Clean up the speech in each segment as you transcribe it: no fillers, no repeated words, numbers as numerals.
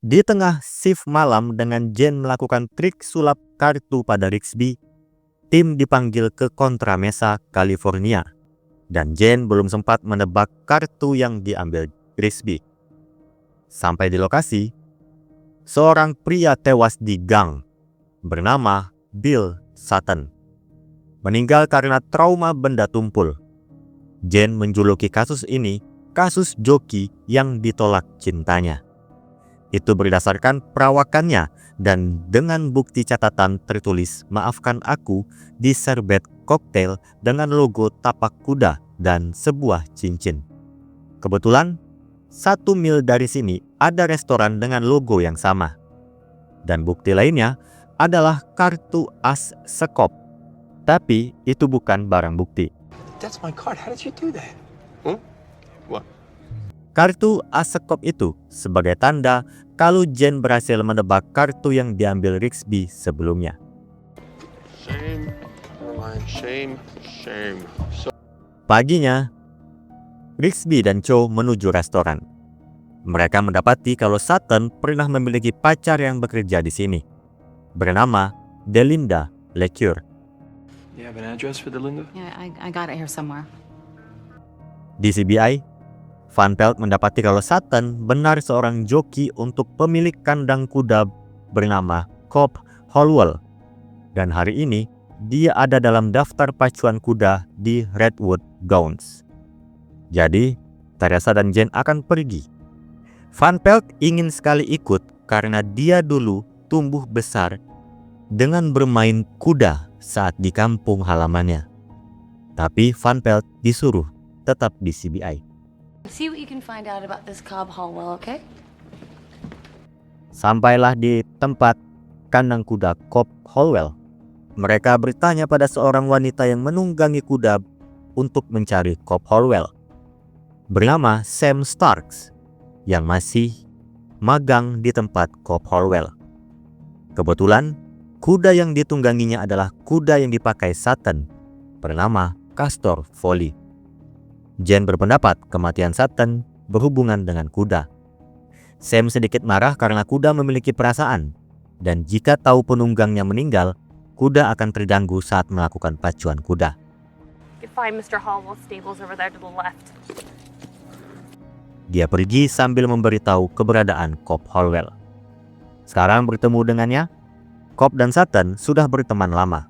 Di tengah shift malam dengan Jane melakukan trik sulap kartu pada Rigsby, tim dipanggil ke Contra Mesa, California. Dan Jane belum sempat menebak kartu yang diambil Rigsby. Sampai di lokasi, seorang pria tewas di gang bernama Bill Sutton. Meninggal karena trauma benda tumpul. Jane menjuluki kasus ini kasus joki yang ditolak cintanya. Itu berdasarkan perawakannya dan dengan bukti catatan tertulis "Maafkan aku" di serbet koktail dengan logo tapak kuda dan sebuah cincin. Kebetulan 1 mil dari sini ada restoran dengan logo yang sama. Dan bukti lainnya adalah kartu as sekop. Tapi itu bukan barang bukti. That's my card. How did you do that? What? Kartu as sekop itu sebagai tanda kalau Jane berhasil menebak kartu yang diambil Rigsby sebelumnya. Shame, Caroline. Shame. Paginya, Rigsby dan Cho menuju restoran. Mereka mendapati kalau Sutton pernah memiliki pacar yang bekerja di sini, bernama Delinda LeCure. You have an address for Delinda? Yeah, I got it here somewhere. Di CBI, Van Pelt mendapati kalau Sutton benar seorang joki untuk pemilik kandang kuda bernama Cobb Holwell. Dan hari ini, dia ada dalam daftar pacuan kuda di Redwood Gowns. Jadi, Teresa dan Jane akan pergi. Van Pelt ingin sekali ikut karena dia dulu tumbuh besar dengan bermain kuda saat di kampung halamannya. Tapi Van Pelt disuruh tetap di CBI. See what you can find out about this Cobb Hallwell, okay? Sampailah di tempat kandang kuda Cobb Holwell. Mereka bertanya pada seorang wanita yang menunggangi kuda untuk mencari Cobb Holwell, bernama Sam Starks, yang masih magang di tempat Cobb Holwell. Kebetulan, kuda yang ditungganginya adalah kuda yang dipakai Sutton, bernama Castor Foley. Jane berpendapat kematian Sutton berhubungan dengan kuda. Sam sedikit marah karena kuda memiliki perasaan, dan jika tahu penunggangnya meninggal, kuda akan terganggu saat melakukan pacuan kuda. You find Mr. Hallwell's stables over there to the left. Dia pergi sambil memberitahu keberadaan Cobb Holwell. Sekarang bertemu dengannya, Cobb dan Sutton sudah berteman lama,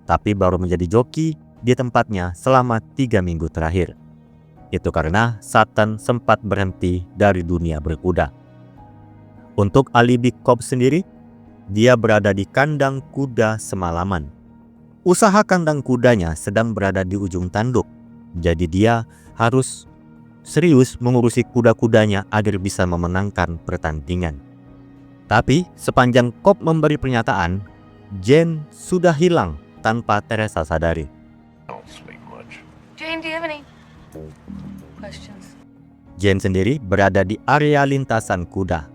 tapi baru menjadi joki di tempatnya selama 3 minggu terakhir. Itu karena Sutton sempat berhenti dari dunia berkuda. Untuk alibi Cobb sendiri, dia berada di kandang kuda semalaman. Usaha kandang kudanya sedang berada di ujung tanduk, jadi dia harus serius mengurusi kuda-kudanya agar bisa memenangkan pertandingan. Tapi sepanjang Cobb memberi pernyataan, Jane sudah hilang tanpa Teresa sadari. Don't speak much. Jane, do you have any questions? Jane sendiri berada di area lintasan kuda.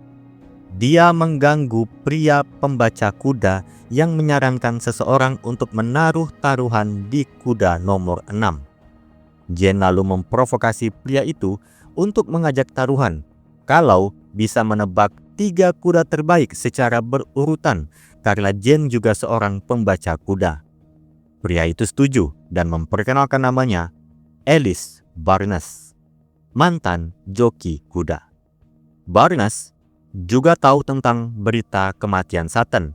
Dia mengganggu pria pembaca kuda yang menyarankan seseorang untuk menaruh taruhan di kuda nomor 6. Jane lalu memprovokasi pria itu untuk mengajak taruhan kalau bisa menebak 3 kuda terbaik secara berurutan karena Jane juga seorang pembaca kuda. Pria itu setuju dan memperkenalkan namanya Alice Barnes, mantan joki kuda. Barnes juga tahu tentang berita kematian Sutton,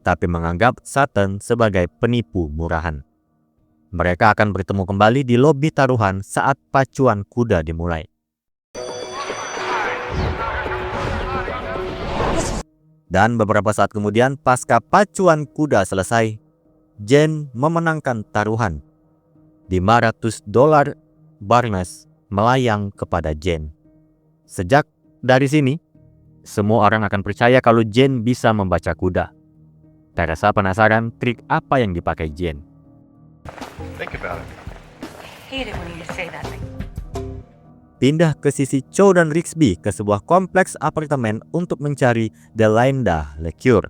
tapi menganggap Sutton sebagai penipu murahan. Mereka akan bertemu kembali di lobi taruhan saat pacuan kuda dimulai. Dan beberapa saat kemudian, pasca pacuan kuda selesai, Jane memenangkan taruhan. $500 Barnes melayang kepada Jane. Sejak dari sini, semua orang akan percaya kalau Jane bisa membaca kuda. Teresa penasaran trik apa yang dipakai Jane. Think about it. Hate it when you say that. Pindah ke sisi Cho dan Rigsby ke sebuah kompleks apartemen untuk mencari Delinda LeCure.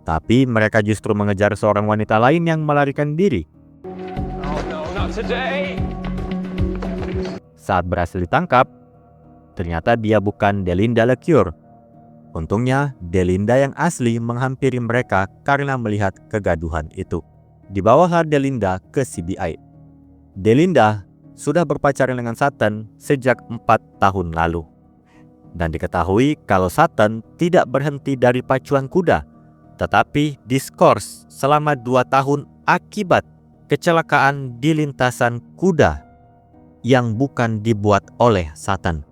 Tapi mereka justru mengejar seorang wanita lain yang melarikan diri. Oh no, not today. Saat berhasil ditangkap, ternyata dia bukan Delinda LeCure, Untungnya, Delinda yang asli menghampiri mereka karena melihat kegaduhan itu. Dibawalah Delinda ke CBI. Delinda sudah berpacaran dengan Sutton sejak 4 tahun lalu. Dan diketahui kalau Sutton tidak berhenti dari pacuan kuda, tetapi diskors selama 2 tahun akibat kecelakaan di lintasan kuda yang bukan dibuat oleh Sutton.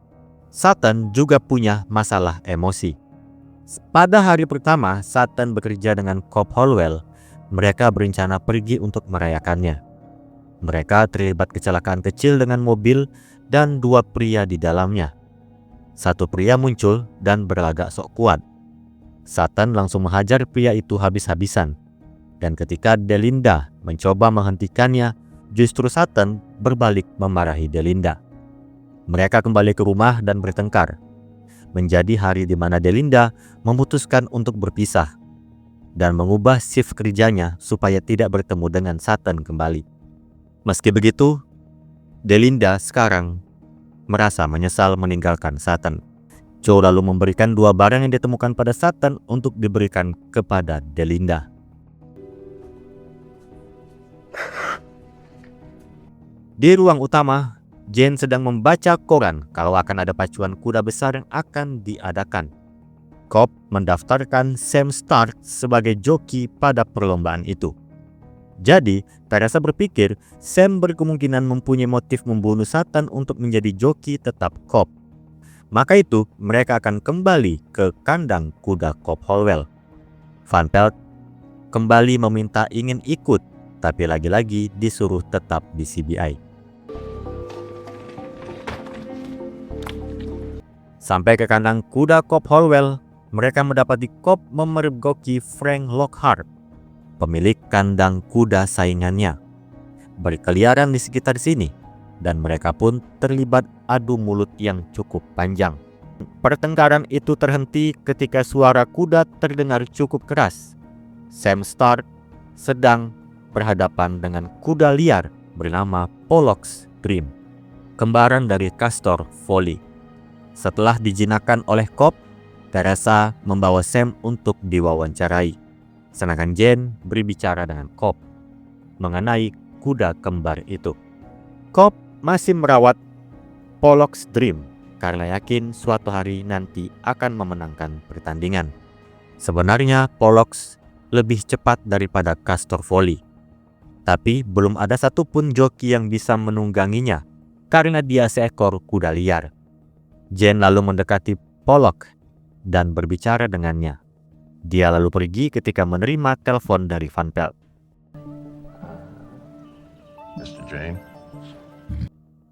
Sutton juga punya masalah emosi. Pada hari pertama Sutton bekerja dengan Cobb Holwell, mereka berencana pergi untuk merayakannya. Mereka terlibat kecelakaan kecil dengan mobil dan 2 pria di dalamnya. Satu pria muncul dan berlagak sok kuat. Sutton langsung menghajar pria itu habis-habisan. Dan ketika Delinda mencoba menghentikannya, justru Sutton berbalik memarahi Delinda. Mereka kembali ke rumah dan bertengkar. Menjadi hari di mana Delinda memutuskan untuk berpisah dan mengubah shift kerjanya supaya tidak bertemu dengan Sutton kembali. Meski begitu, Delinda sekarang merasa menyesal meninggalkan Sutton. Joe lalu memberikan 2 barang yang ditemukan pada Sutton untuk diberikan kepada Delinda. Di ruang utama, Jane sedang membaca koran kalau akan ada pacuan kuda besar yang akan diadakan. Cobb mendaftarkan Sam Stark sebagai joki pada perlombaan itu. Jadi, Teresa berpikir Sam berkemungkinan mempunyai motif membunuh Sutton untuk menjadi joki tetap Cobb. Maka itu, mereka akan kembali ke kandang kuda Cobb Holwell. Van Pelt kembali meminta ingin ikut, tapi lagi-lagi disuruh tetap di CBI. Sampai ke kandang kuda Cobb Holwell, mereka mendapati Cobb memergoki Frank Lockhart, pemilik kandang kuda saingannya, berkeliaran di sekitar sini, dan mereka pun terlibat adu mulut yang cukup panjang. Pertengkaran itu terhenti ketika suara kuda terdengar cukup keras. Sam Stark sedang berhadapan dengan kuda liar bernama Pollock's Dream, kembaran dari Castor Foley. Setelah dijinakkan oleh Cobb, Teresa membawa Sam untuk diwawancarai. Sedangkan Jane berbicara dengan Cobb mengenai kuda kembar itu. Cobb masih merawat Pollock's Dream karena yakin suatu hari nanti akan memenangkan pertandingan. Sebenarnya Pollock's lebih cepat daripada Castor Foley, tapi belum ada satupun joki yang bisa menungganginya karena dia seekor kuda liar. Jane lalu mendekati Pollock dan berbicara dengannya. Dia lalu pergi ketika menerima telepon dari Van Pelt. Mr. Jane?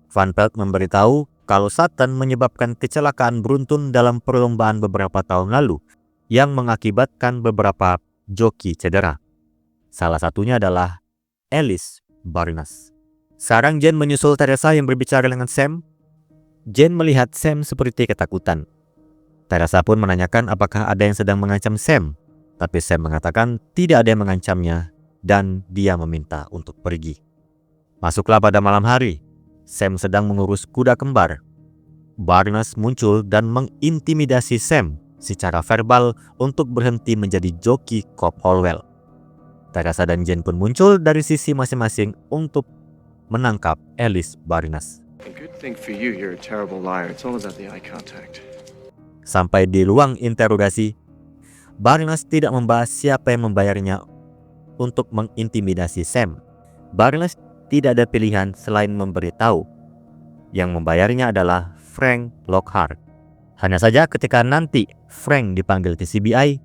Van Pelt memberitahu kalau Sutton menyebabkan kecelakaan beruntun dalam perlombaan beberapa tahun lalu yang mengakibatkan beberapa joki cedera. Salah satunya adalah Alice Barnes. Sekarang Jane menyusul Teresa yang berbicara dengan Sam. Jane melihat Sam seperti ketakutan. Teresa pun menanyakan apakah ada yang sedang mengancam Sam, tapi Sam mengatakan tidak ada yang mengancamnya dan dia meminta untuk pergi. Masuklah pada malam hari. Sam sedang mengurus kuda kembar. Barnes muncul dan mengintimidasi Sam secara verbal untuk berhenti menjadi joki Cobb Holwell. Teresa dan Jane pun muncul dari sisi masing-masing untuk menangkap Alice Barnes. A good thing for you, you're a terrible liar. It's all about the eye contact. Sampai di ruang interogasi, Barnes tidak membahas siapa yang membayarnya untuk mengintimidasi Sam. Barnes tidak ada pilihan selain memberitahu yang membayarnya adalah Frank Lockhart. Hanya saja ketika nanti Frank dipanggil ke CBI,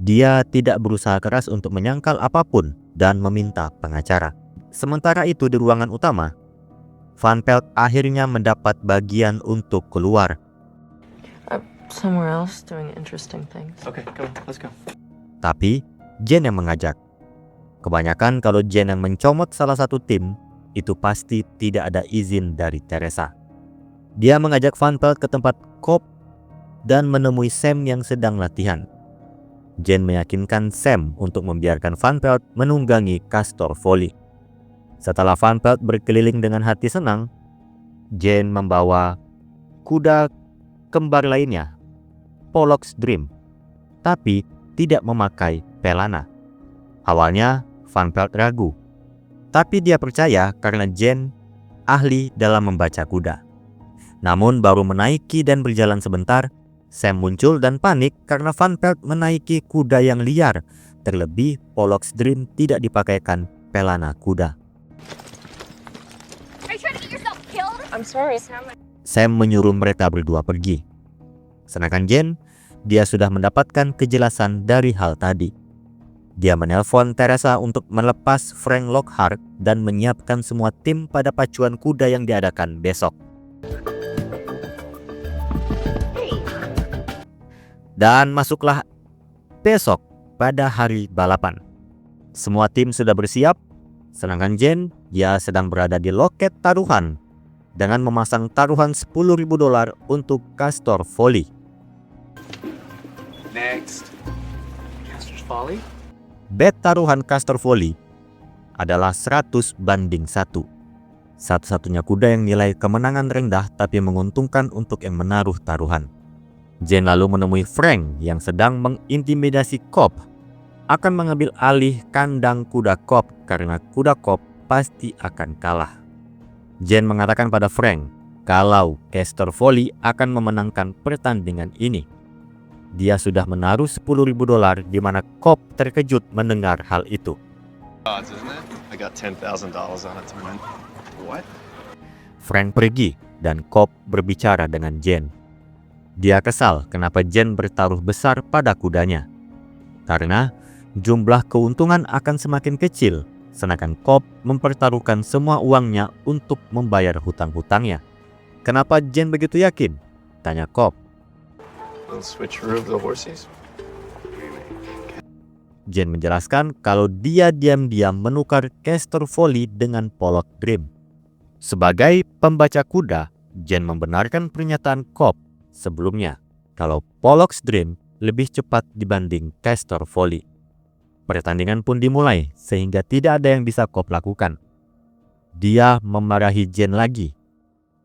dia tidak berusaha keras untuk menyangkal apapun dan meminta pengacara. Sementara itu di ruangan utama, Van Pelt akhirnya mendapat bagian untuk keluar. Somewhere else doing interesting things. Okay, come on, let's go. Tapi Jane yang mengajak. Kebanyakan kalau Jane yang mencomot salah satu tim, itu pasti tidak ada izin dari Teresa. Dia mengajak Van Pelt ke tempat Cobb dan menemui Sam yang sedang latihan. Jane meyakinkan Sam untuk membiarkan Van Pelt menunggangi Castor Foley. Setelah Van Pelt berkeliling dengan hati senang, Jane membawa kuda kembar lainnya Pollock's Dream, tapi tidak memakai pelana. Awalnya, Van Pelt ragu, tapi dia percaya karena Jane ahli dalam membaca kuda. Namun baru menaiki dan berjalan sebentar, Sam muncul dan panik karena Van Pelt menaiki kuda yang liar. Terlebih, Pollock's Dream tidak dipakaikan pelana kuda. Are you trying to get yourself killed? I'm sorry, Sam. Sam menyuruh mereka berdua pergi. Sedangkan Jane, dia sudah mendapatkan kejelasan dari hal tadi. Dia menelpon Teresa untuk melepas Frank Lockhart dan menyiapkan semua tim pada pacuan kuda yang diadakan besok. Dan masuklah besok pada hari balapan. Semua tim sudah bersiap, sedangkan Jane, dia sedang berada di loket taruhan dengan memasang taruhan $10.000 untuk Castor Folly. Next. Castor's Folly? Bet taruhan Castor Folly adalah 100-1. Satu-satunya kuda yang nilai kemenangan rendah tapi menguntungkan untuk yang menaruh taruhan. Jane lalu menemui Frank yang sedang mengintimidasi Cobb, akan mengambil alih kandang kuda Cobb karena kuda Cobb pasti akan kalah. Jane mengatakan pada Frank kalau Castor Folly akan memenangkan pertandingan ini. Dia sudah menaruh $10.000 di mana Cobb terkejut mendengar hal itu. Odds, isn't it? I got $10,000 on it to win. What? Frank pergi dan Cobb berbicara dengan Jane. Dia kesal kenapa Jane bertaruh besar pada kudanya. Karena jumlah keuntungan akan semakin kecil, sedangkan Cobb mempertaruhkan semua uangnya untuk membayar hutang-hutangnya. Kenapa Jane begitu yakin? Tanya Cobb. Switcheroo of the horses. Jane menjelaskan kalau dia diam-diam menukar Castor Folly dengan Pollock's Dream. Sebagai pembaca kuda, Jane membenarkan pernyataan Cobb sebelumnya kalau Pollock's Dream lebih cepat dibanding Castor Folly. Pertandingan pun dimulai sehingga tidak ada yang bisa Cobb lakukan. Dia memarahi Jane lagi.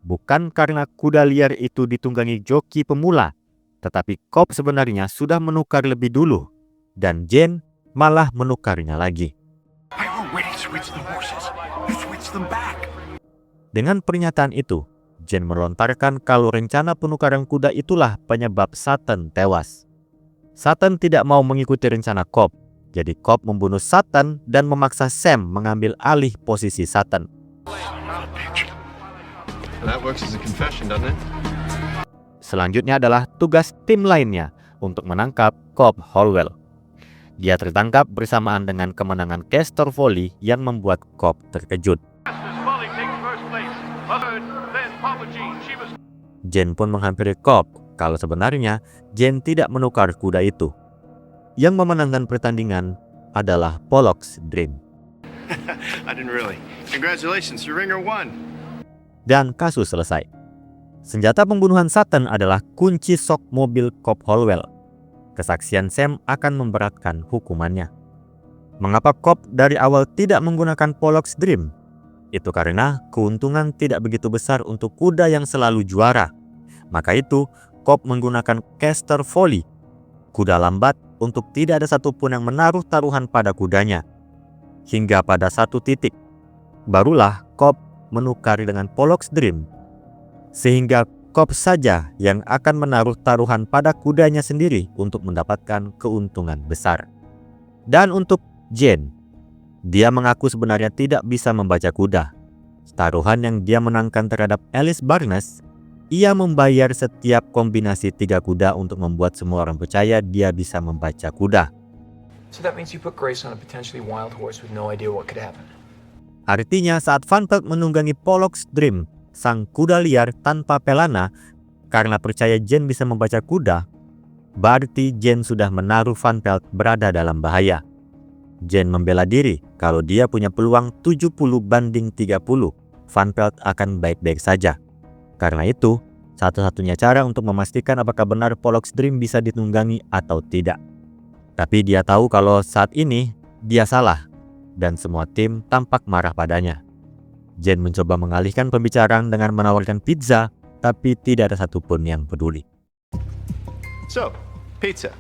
Bukan karena kuda liar itu ditunggangi joki pemula, tetapi Cobb sebenarnya sudah menukar lebih dulu dan Jane malah menukarnya lagi. Dengan pernyataan itu, Jane melontarkan kalau rencana penukaran kuda itulah penyebab Sutton tewas. Sutton tidak mau mengikuti rencana Cobb, jadi Cobb membunuh Sutton dan memaksa Sam mengambil alih posisi Sutton. That works as a confession, doesn't it? Selanjutnya adalah tugas tim lainnya untuk menangkap Cobb Hallwell. Dia tertangkap bersamaan dengan kemenangan Castor Folly yang membuat Cobb terkejut. Jane pun menghampiri Cobb kalau sebenarnya Jane tidak menukar kuda itu. Yang memenangkan pertandingan adalah Pollock's Dream. I didn't really. Congratulations, your ringer won. Dan kasus selesai. Senjata pembunuhan Sutton adalah kunci sok mobil Cobb Hallwell. Kesaksian Sam akan memberatkan hukumannya. Mengapa Cobb dari awal tidak menggunakan Pollock's Dream? Itu karena keuntungan tidak begitu besar untuk kuda yang selalu juara. Maka itu, Cobb menggunakan Castor Folly, kuda lambat untuk tidak ada satupun yang menaruh taruhan pada kudanya. Hingga pada satu titik, barulah Cobb menukar dengan Pollock's Dream. Sehingga Cobb saja yang akan menaruh taruhan pada kudanya sendiri untuk mendapatkan keuntungan besar. Dan untuk Jane, dia mengaku sebenarnya tidak bisa membaca kuda. Taruhan yang dia menangkan terhadap Alice Barnes, ia membayar setiap kombinasi 3 kuda untuk membuat semua orang percaya dia bisa membaca kuda. So that means you put Grace on a potentially wild horse with no idea what could happen. Artinya saat Van Pelt menunggangi Pollock's Dream, sang kuda liar tanpa pelana, karena percaya Jane bisa membaca kuda, berarti Jane sudah menaruh Van Pelt berada dalam bahaya. Jane membela diri kalau dia punya peluang 70-30, Van Pelt akan baik-baik saja. Karena itu, satu-satunya cara untuk memastikan apakah benar Pollock's Dream bisa ditunggangi atau tidak. Tapi dia tahu kalau saat ini dia salah dan semua tim tampak marah padanya. Jane mencoba mengalihkan pembicaraan dengan menawarkan pizza, tapi tidak ada satupun yang peduli. So, pizza.